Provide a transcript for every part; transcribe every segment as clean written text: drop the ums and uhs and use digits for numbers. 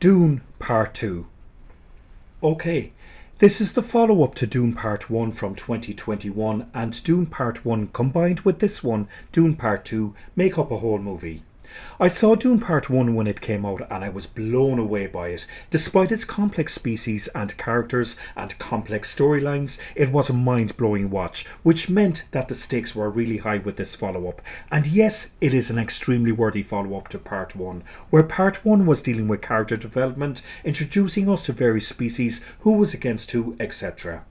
Dune Part 2. Okay, this is the follow up to Dune Part 1 from 2021, and Dune Part 1 combined with this one, Dune Part 2, make up a whole movie. I saw Dune Part 1 when it came out and I was blown away by it. Despite its complex species and characters and complex storylines, it was a mind blowing watch, which meant that the stakes were really high with this follow up. And yes, it is an extremely worthy follow up to Part 1, where Part 1 was dealing with character development, introducing us to various species, who was against who, etc.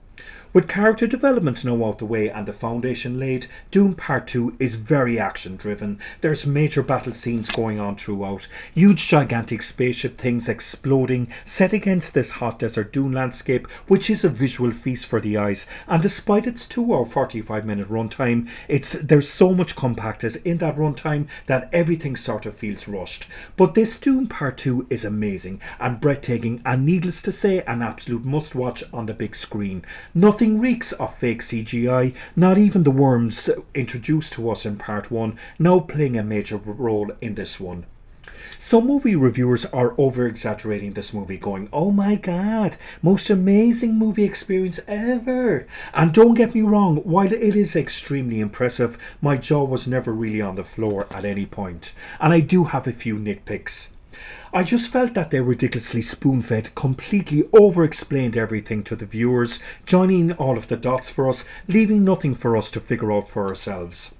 With character development now out the way and the foundation laid, Dune Part 2 is very action driven. There's major battle scenes going on throughout, huge gigantic spaceship things exploding, set against this hot desert dune landscape, which is a visual feast for the eyes. And despite its 2 hour 45-minute runtime, there's so much compacted in that runtime that everything sort of feels rushed. But this Dune Part 2 is amazing and breathtaking, and needless to say, an absolute must watch on the big screen. Nothing reeks of fake CGI, not even the worms introduced to us in Part 1, now playing a major role in this one. Some movie reviewers are over exaggerating this movie, going, "Oh my god, most amazing movie experience ever." And don't get me wrong, while it is extremely impressive, my jaw was never really on the floor at any point. And I do have a few nitpicks. I just felt that they ridiculously spoon-fed, completely over-explained everything to the viewers, joining all of the dots for us, leaving nothing for us to figure out for ourselves.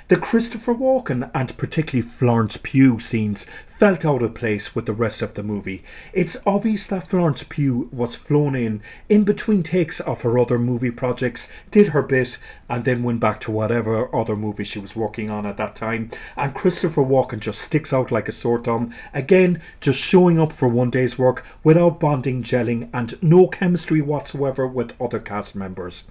The Christopher Walken and particularly Florence Pugh scenes felt out of place with the rest of the movie. It's obvious that Florence Pugh was flown in between takes of her other movie projects, did her bit, and then went back to whatever other movie she was working on at that time. And Christopher Walken just sticks out like a sore thumb, again just showing up for one day's work without bonding, gelling, and no chemistry whatsoever with other cast members.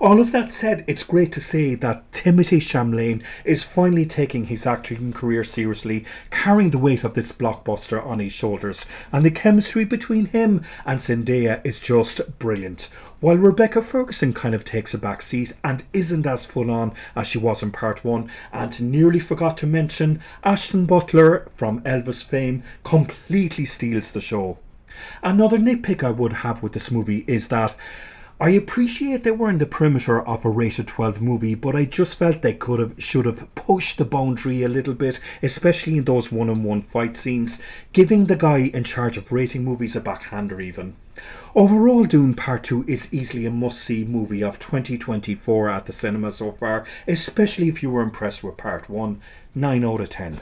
All of that said, it's great to say that Timothée Chalamet is finally taking his acting career seriously, carrying the weight of this blockbuster on his shoulders, and the chemistry between him and Zendaya is just brilliant. While Rebecca Ferguson kind of takes a back seat and isn't as full on as she was in Part 1, and nearly forgot to mention, Ashton Butler from Elvis fame completely steals the show. Another nitpick I would have with this movie is that I appreciate they were in the perimeter of a rated 12 movie, but I just felt they should have pushed the boundary a little bit, especially in those one-on-one fight scenes, giving the guy in charge of rating movies a backhander even. Overall, Dune Part 2 is easily a must-see movie of 2024 at the cinema so far, especially if you were impressed with Part 1. 9 out of 10.